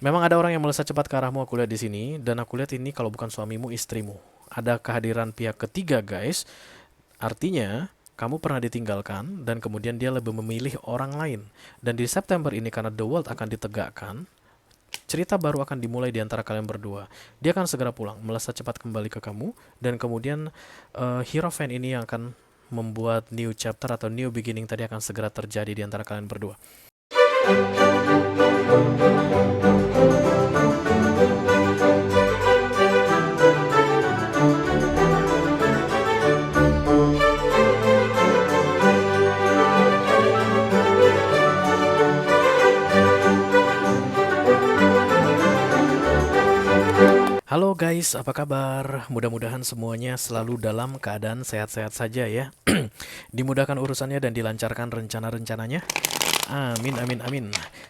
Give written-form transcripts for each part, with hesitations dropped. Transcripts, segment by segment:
Memang ada orang yang melesat cepat ke arahmu, aku lihat di sini, dan aku lihat ini kalau bukan suamimu, istrimu. Ada kehadiran pihak ketiga, guys. Artinya, kamu pernah ditinggalkan dan kemudian dia lebih memilih orang lain. Dan di September ini karena The World akan ditegakkan, cerita baru akan dimulai di antara kalian berdua. Dia akan segera pulang, melesat cepat kembali ke kamu, dan kemudian Hero Fan ini yang akan membuat new chapter atau new beginning tadi akan segera terjadi di antara kalian berdua. Halo guys, apa kabar? Mudah-mudahan semuanya selalu dalam keadaan sehat-sehat saja ya. Dimudahkan urusannya dan dilancarkan rencana-rencananya. Amin, amin, amin.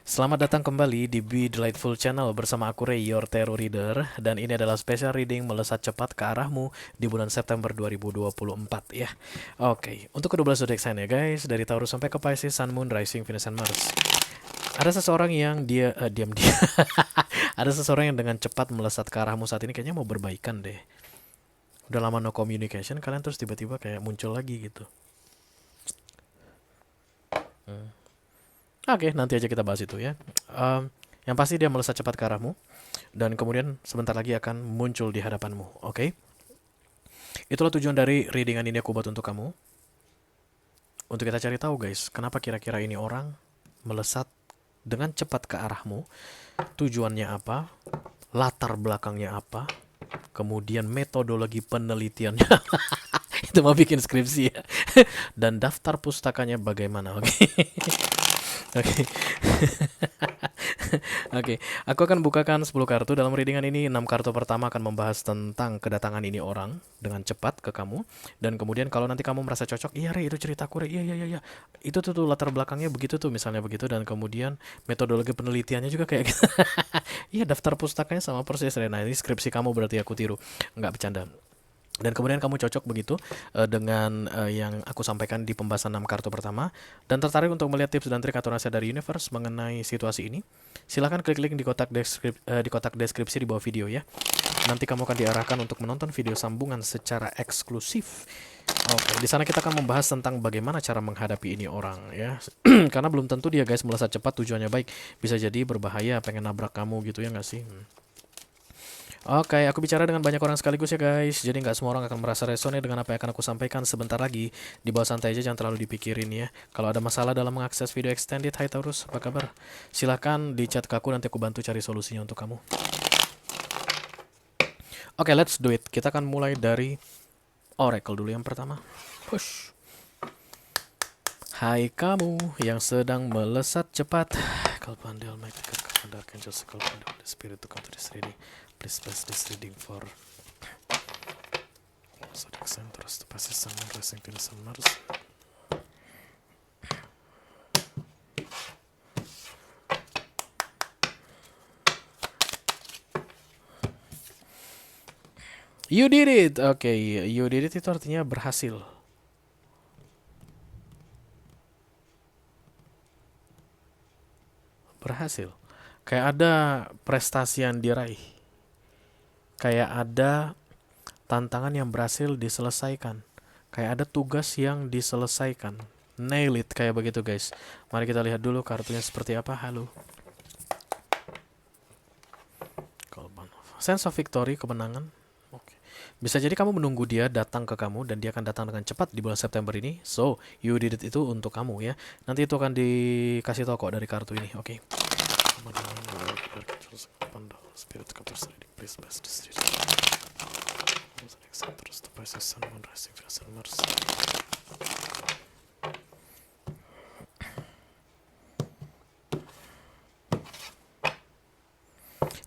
Selamat datang kembali di Be Delightful Channel bersama aku Ray, your Tarot Reader. Dan ini adalah special reading melesat cepat ke arahmu di bulan September 2024 ya. Oke, untuk ke-12 zodiak sign ya guys. Dari Taurus sampai ke Pisces, Sun, Moon, Rising, Venus, and Mars. Ada seseorang yang diam-diam. Ada seseorang yang dengan cepat melesat ke arahmu saat ini kayaknya mau berbaikan deh. Udah lama no communication, kalian terus tiba-tiba kayak muncul lagi gitu. Oke, nanti aja kita bahas itu ya. Yang pasti dia melesat cepat ke arahmu dan kemudian sebentar lagi akan muncul di hadapanmu. Oke. Itulah tujuan dari readingan ini aku buat untuk kamu. Untuk kita cari tahu guys, kenapa kira-kira ini orang melesat dengan cepat ke arahmu. Tujuannya apa? Latar belakangnya apa? Kemudian metodologi penelitiannya. Itu mau bikin skripsi ya. Dan daftar pustakanya bagaimana? Oke. Oke. Oke, aku akan bukakan 10 kartu. Dalam readingan ini 6 kartu pertama akan membahas tentang kedatangan ini orang dengan cepat ke kamu. Dan kemudian kalau nanti kamu merasa cocok, iya Re, itu ceritaku Re, iya iya iya iya. Itu tuh latar belakangnya begitu tuh, misalnya begitu. Dan kemudian metodologi penelitiannya juga kayak gitu. Iya, daftar pustakanya sama persis Re. Nah, ini skripsi kamu berarti aku tiru. Nggak bercanda. Dan kemudian kamu cocok begitu dengan yang aku sampaikan di pembahasan 6 kartu pertama dan tertarik untuk melihat tips dan trik atau rahasia dari universe mengenai situasi ini, silahkan klik link di kotak deskripsi di bawah video ya. Nanti kamu akan diarahkan untuk menonton video sambungan secara eksklusif. Oke, di sana kita akan membahas tentang bagaimana cara menghadapi ini orang ya. Karena belum tentu dia guys melesat cepat tujuannya baik, bisa jadi berbahaya, pengen nabrak kamu gitu ya nggak sih? Oke, aku bicara dengan banyak orang sekaligus ya guys. Jadi nggak semua orang akan merasa resonate dengan apa yang akan aku sampaikan sebentar lagi. Di bawah santai aja, jangan terlalu dipikirin ya. Kalau ada masalah dalam mengakses video extended, hai Taurus, apa kabar? Silahkan di chat ke aku, nanti aku bantu cari solusinya untuk kamu. Oke, let's do it. Kita akan mulai dari Oracle dulu yang pertama. Push. Hai kamu yang sedang melesat cepat. Kalpandel, Mythical, Kalpandel, Archangel, Kalpandel, the Spirit to come to this reading. Please bless this reading for Zodiac sign, Taurus, to Pisces, Sun, Moon, Rising, Venus, and Mars. You did it. Oke, you did it itu artinya berhasil. Berhasil. Kayak ada prestasi yang diraih. Kayak ada tantangan yang berhasil diselesaikan. Kayak ada tugas yang diselesaikan. Nail it, kayak begitu guys. Mari kita lihat dulu kartunya seperti apa. Halo. Sense of victory, kemenangan. Oke. Bisa jadi kamu menunggu dia datang ke kamu dan dia akan datang dengan cepat di bulan September ini. So, you did it itu untuk kamu ya. Nanti itu akan dikasih tahu kok dari kartu ini. Oke. Spirit terus Sun, Moon, Rising, Venus, and Mars.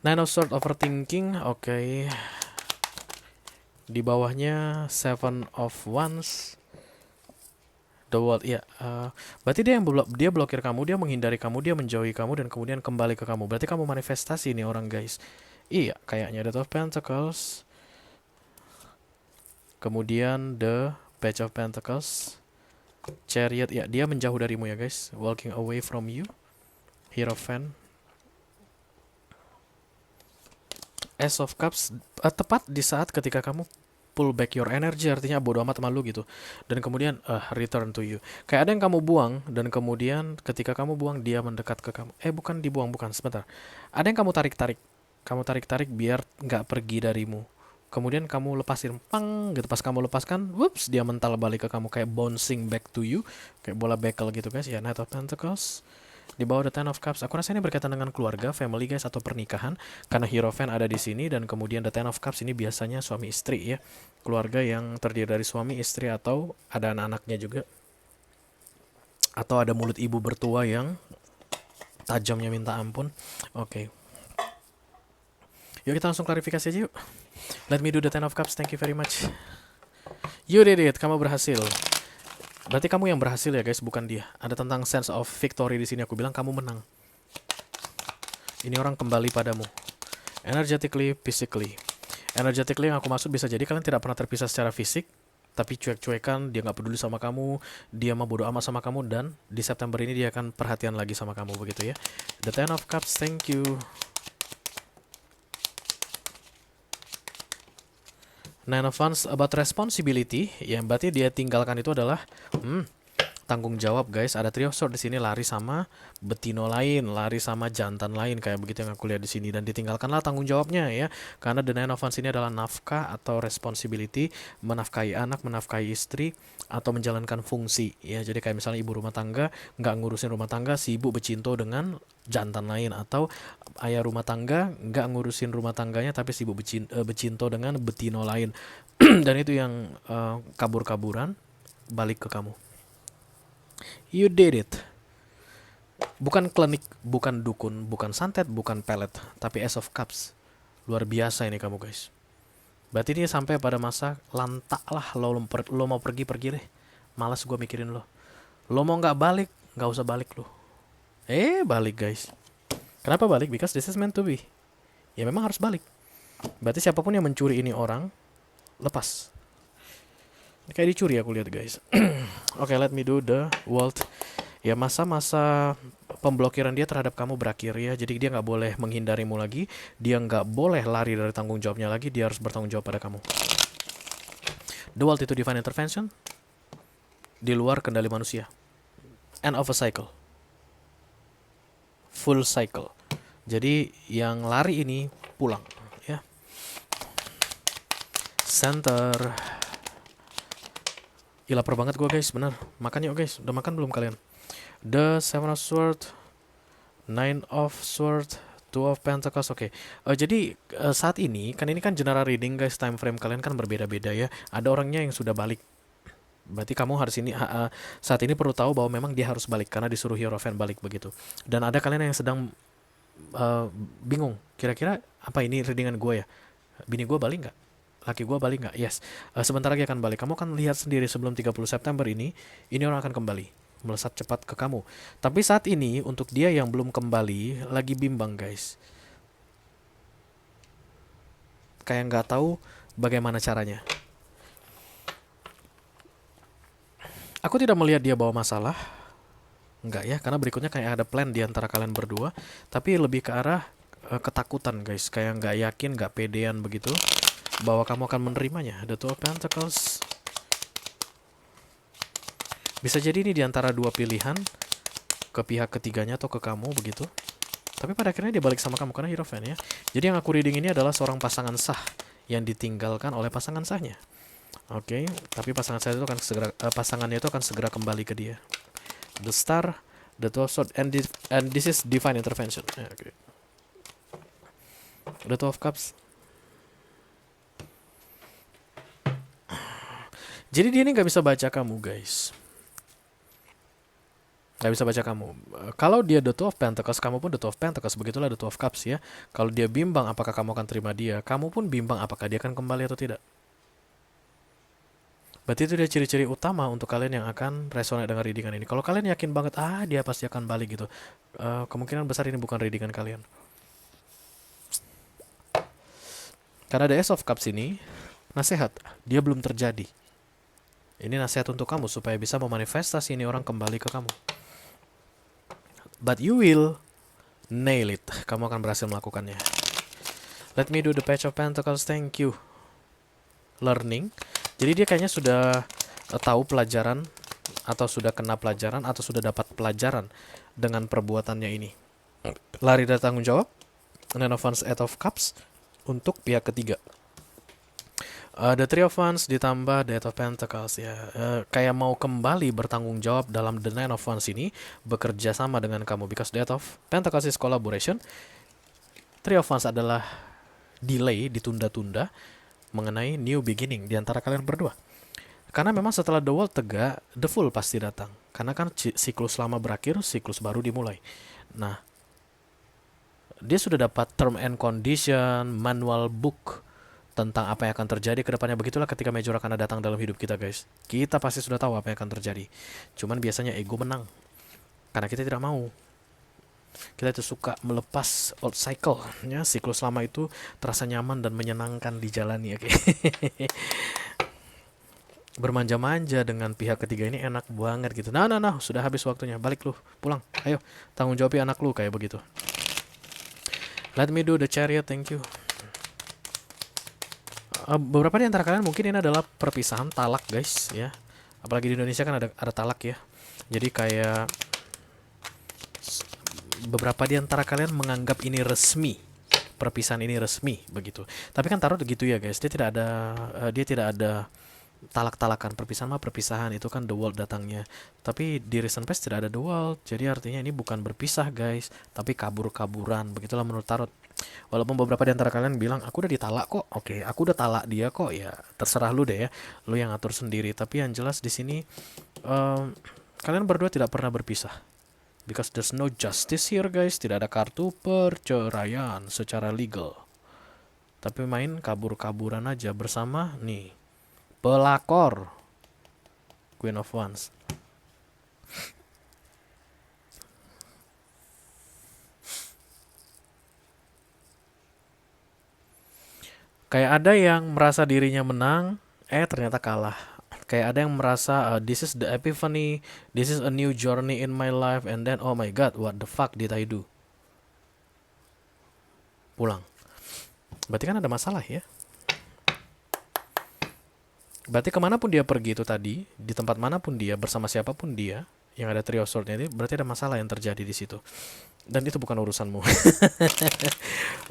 Nine of Swords, overthinking. Oke. Di bawahnya Seven of Wands. The World, ya. Berarti dia blokir kamu, dia menghindari kamu, dia menjauhi kamu dan kemudian kembali ke kamu. Berarti kamu manifestasi nih orang guys. Iya, kayaknya The Two of Pentacles. Kemudian The Page of Pentacles. Chariot, ya, dia menjauh darimu ya guys. Walking away from you. Hierophant. Ace of Cups tepat di saat ketika kamu pull back your energy, artinya bodo amat sama lu gitu. Dan kemudian return to you. Kayak ada yang kamu buang dan kemudian ketika kamu buang dia mendekat ke kamu. Bukan dibuang, bukan, sebentar. Ada yang kamu tarik-tarik. Kamu tarik-tarik biar nggak pergi darimu. Kemudian kamu lepasin, pang gitu. Pas kamu lepaskan, whoops, dia mental balik ke kamu kayak bouncing back to you, kayak bola bekel gitu guys. Ya, Knight of Pentacles. Di bawah the Ten of Cups, aku rasa ini berkaitan dengan keluarga, family guys, atau pernikahan. Karena Hierophant ada di sini dan kemudian the Ten of Cups ini biasanya suami istri ya. Keluarga yang terdiri dari suami, istri, atau ada anak-anaknya juga. Atau ada mulut ibu bertua yang tajamnya minta ampun. Oke. Yuk kita langsung klarifikasi aja yuk. Let me do the Ten of Cups, thank you very much. You did it, kamu berhasil. Berarti kamu yang berhasil ya guys, bukan dia. Ada tentang sense of victory di sini. Aku bilang kamu menang. Ini orang kembali padamu. Energetically, physically. Energetically yang aku maksud bisa jadi kalian tidak pernah terpisah secara fisik, tapi cuek-cuekan, dia nggak peduli sama kamu, dia mau bodo amat sama kamu, dan di September ini dia akan perhatian lagi sama kamu, begitu ya. The Ten of Cups, thank you. Nine of Wands about responsibility, ya berarti dia tinggalkan itu adalah tanggung jawab guys. Ada Three of Swords di sini, lari sama betino lain, lari sama jantan lain kayak begitu yang aku lihat di sini, dan ditinggalkanlah tanggung jawabnya ya. Karena the Nine of Wands ini adalah nafkah atau responsibility, menafkahi anak, menafkahi istri, atau menjalankan fungsi ya. Jadi kayak misalnya ibu rumah tangga nggak ngurusin rumah tangga, sibuk becinto dengan jantan lain, atau ayah rumah tangga nggak ngurusin rumah tangganya tapi sibuk becinto dengan betino lain. Dan itu yang kabur-kaburan balik ke kamu. You did it. Bukan klinik, bukan dukun, bukan santet, bukan pelet, tapi Ace of Cups. Luar biasa ini kamu guys. Berarti dia sampai pada masa lantak lah. Lo mau pergi deh. Malas gue mikirin lo. Lo mau nggak balik, nggak usah balik lo. Balik guys. Kenapa balik? Because this is meant to be. Ya memang harus balik. Berarti siapapun yang mencuri ini orang, lepas. Kayak dicuri aku lihat guys. Oke, let me do the world. Ya masa-masa pemblokiran dia terhadap kamu berakhir ya. Jadi dia nggak boleh menghindarimu lagi. Dia nggak boleh lari dari tanggung jawabnya lagi. Dia harus bertanggung jawab pada kamu. The world itu divine intervention. Di luar kendali manusia. End of a cycle. Full cycle. Jadi yang lari ini pulang ya. Center. Ih, lapar banget gue guys, bener. Makan yuk guys, udah makan belum kalian? The Seven of Swords, Nine of Swords, Two of Pentacles, oke. Jadi saat ini kan general reading guys, time frame kalian kan berbeda-beda ya. Ada orangnya yang sudah balik. Berarti kamu harus saat ini perlu tahu bahwa memang dia harus balik karena disuruh Hierophant balik begitu. Dan ada kalian yang sedang bingung, kira-kira apa ini readingan gue ya? Bini gue balik nggak? Laki gue balik nggak? Yes. Sebentar lagi akan balik. Kamu akan lihat sendiri sebelum 30 September ini orang akan kembali. Melesat cepat ke kamu. Tapi saat ini, untuk dia yang belum kembali, lagi bimbang guys. Kayak nggak tahu bagaimana caranya. Aku tidak melihat dia bawa masalah. Enggak ya, karena berikutnya kayak ada plan di antara kalian berdua. Tapi lebih ke arah ketakutan guys. Kayak nggak yakin, nggak pedean begitu bahwa kamu akan menerimanya. The Two of Pentacles. Bisa jadi ini diantara dua pilihan, ke pihak ketiganya atau ke kamu begitu. Tapi pada akhirnya dia balik sama kamu karena Hierophant ya. Jadi yang aku reading ini adalah seorang pasangan sah yang ditinggalkan oleh pasangan sahnya. Oke, tapi pasangan sah itu akan pasangannya itu akan segera kembali ke dia. The Star, the Two of Swords, and this is divine intervention. Okay. The Two of Cups. Jadi dia ini nggak bisa baca kamu guys. Nggak bisa baca kamu. Kalau dia the Two of Pentacles, kamu pun the Two of Pentacles. Begitulah the Two of Cups ya. Kalau dia bimbang apakah kamu akan terima dia, kamu pun bimbang apakah dia akan kembali atau tidak. Berarti itu dia ciri-ciri utama untuk kalian yang akan resonate dengan readingan ini. Kalau kalian yakin banget, dia pasti akan balik gitu, kemungkinan besar ini bukan readingan kalian. Karena ada Ace of Cups ini, nasihat, dia belum terjadi. Ini nasihat untuk kamu supaya bisa memanifestasi ini orang kembali ke kamu. But you will nail it. Kamu akan berhasil melakukannya. Let me do the Page of Pentacles. Thank you. Learning. Jadi dia kayaknya sudah tahu pelajaran, atau sudah kena pelajaran, atau sudah dapat pelajaran dengan perbuatannya ini. Lari dari tanggung jawab. Nine of Wands, Eight of Cups untuk pihak ketiga. The Three of Wands ditambah the Eight of Pentacles ya. Kayak mau kembali bertanggung jawab dalam the Nine of Wands ini, bekerja sama dengan kamu. Because the Eight of Pentacles is collaboration. Three of Wands adalah delay, ditunda-tunda mengenai new beginning di antara kalian berdua. Karena memang setelah the world tegak, the fool pasti datang. Karena kan siklus lama berakhir, siklus baru dimulai. Nah, dia sudah dapat term and condition, manual book tentang apa yang akan terjadi ke depannya. Begitulah ketika Major Arcana datang dalam hidup kita, guys. Kita pasti sudah tahu apa yang akan terjadi. Cuman biasanya ego menang. Karena kita tidak mau. Kita itu suka melepas old cycle, ya, siklus lama itu terasa nyaman dan menyenangkan dijalani, oke. Bermanja-manja dengan pihak ketiga ini enak banget gitu. Nah, sudah habis waktunya, balik lu, pulang, ayo, tanggung jawab anak lu, kayak begitu. Let me do the Chariot, thank you. Beberapa di antara kalian mungkin ini adalah perpisahan, talak, guys, ya. Apalagi di Indonesia kan ada talak ya. Jadi kayak beberapa di antara kalian menganggap ini resmi, perpisahan ini resmi begitu. Tapi kan taruh begitu ya, guys. Dia tidak ada talak-talakan. Perpisahan mah perpisahan, itu kan the world datangnya. Tapi di recent past tidak ada the world. Jadi artinya ini bukan berpisah, guys, tapi kabur-kaburan. Begitulah menurut tarot. Walaupun beberapa di antara kalian bilang aku udah ditalak kok. Oke, aku udah talak dia kok. Ya, terserah lu deh ya. Lu yang atur sendiri. Tapi yang jelas di sini kalian berdua tidak pernah berpisah. Because there's no justice here, guys. Tidak ada kartu perceraian secara legal. Tapi main kabur-kaburan aja bersama nih pelakor, Queen of Wands. Kayak ada yang merasa dirinya menang, ternyata kalah. Kayak ada yang merasa this is the epiphany, this is a new journey in my life, and then oh my god, what the fuck did I do? Pulang. Berarti kan ada masalah ya. Berarti kemanapun dia pergi itu tadi, di tempat manapun dia, bersama siapapun dia, yang ada Three of Swords ini, berarti ada masalah yang terjadi di situ. Dan itu bukan urusanmu.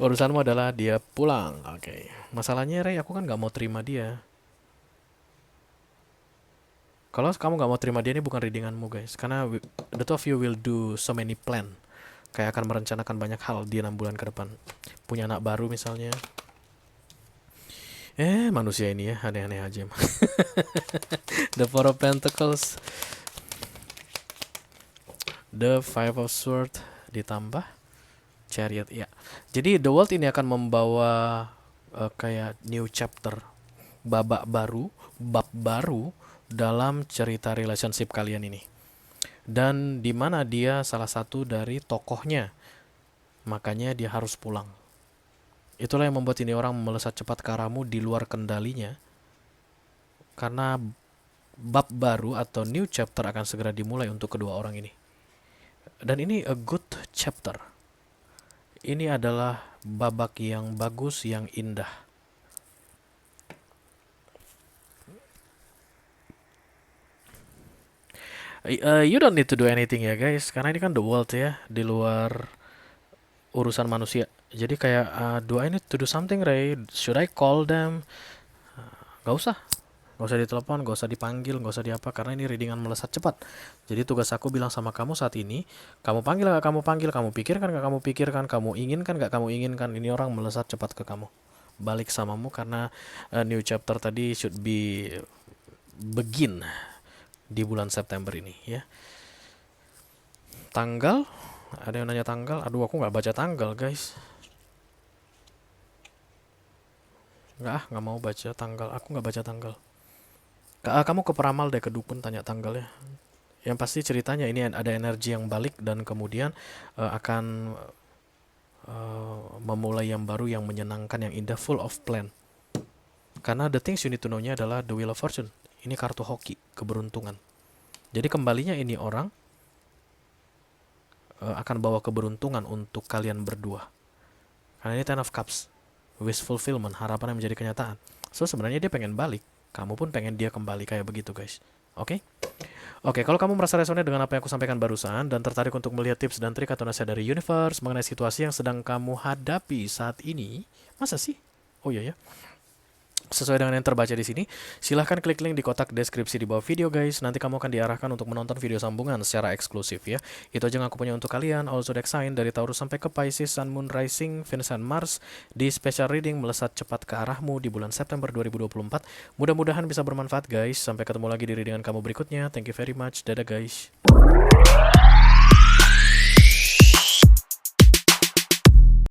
Urusanmu adalah dia pulang. Oke. Masalahnya, Ray, aku kan gak mau terima dia. Kalau kamu gak mau terima dia, ini bukan readinganmu, guys. Karena the two of you will do so many plan. Kayak akan merencanakan banyak hal di 6 bulan ke depan. Punya anak baru misalnya. Manusia ini ya, aneh-aneh aja. The Four of Pentacles, The Five of Swords ditambah Chariot ya. Jadi the world ini akan membawa kayak new chapter, babak baru, bab baru dalam cerita relationship kalian ini. Dan di mana dia salah satu dari tokohnya, makanya dia harus pulang. Itulah yang membuat ini orang melesat cepat ke arahmu di luar kendalinya. Karena bab baru atau new chapter akan segera dimulai untuk kedua orang ini. Dan ini a good chapter. Ini adalah babak yang bagus, yang indah. You don't need to do anything ya, guys. Karena ini kan the world ya, di luar urusan manusia. Jadi kayak do I need to do something, Ray? Should I call them? Gak usah. Gak usah ditelepon, gak usah dipanggil, gak usah diapa. Karena ini readingan melesat cepat. Jadi tugas aku bilang sama kamu saat ini, kamu panggil gak kamu panggil, kamu pikirkan gak kamu pikirkan, kamu inginkan gak kamu inginkan. Ini orang melesat cepat ke kamu, balik samamu. Karena new chapter tadi should be begin di bulan September ini ya. Tanggal, ada yang nanya tanggal. Aduh, aku gak baca tanggal, guys. Nggak mau baca tanggal. Aku nggak baca tanggal. Kamu ke peramal deh, ke dukun, tanya tanggalnya. Yang pasti ceritanya ini ada energi yang balik dan kemudian akan memulai yang baru, yang menyenangkan, yang indah, full of plan. Karena the things you need to know-nya adalah the Wheel of Fortune. Ini kartu hoki, keberuntungan. Jadi kembalinya ini orang akan bawa keberuntungan untuk kalian berdua. Karena ini Ten of Cups. wish fulfillment, harapan yang menjadi kenyataan. So sebenarnya dia pengen balik, kamu pun pengen dia kembali kayak begitu guys. Oke? Oke, kalau kamu merasa resonate dengan apa yang aku sampaikan barusan dan tertarik untuk melihat tips dan trik atau nasihat dari universe mengenai situasi yang sedang kamu hadapi saat ini, masa sih? Oh iya ya. Sesuai dengan yang terbaca di sini, silahkan klik link di kotak deskripsi di bawah video guys. Nanti kamu akan diarahkan untuk menonton video sambungan secara eksklusif ya. Itu aja yang aku punya untuk kalian. All zodiac sign dari Taurus sampai ke Pisces, Sun, Moon, Rising, Venus, dan Mars di special reading melesat cepat ke arahmu di bulan September 2024. Mudah-mudahan bisa bermanfaat guys. Sampai ketemu lagi di readingan kamu berikutnya. Thank you very much. Dadah guys.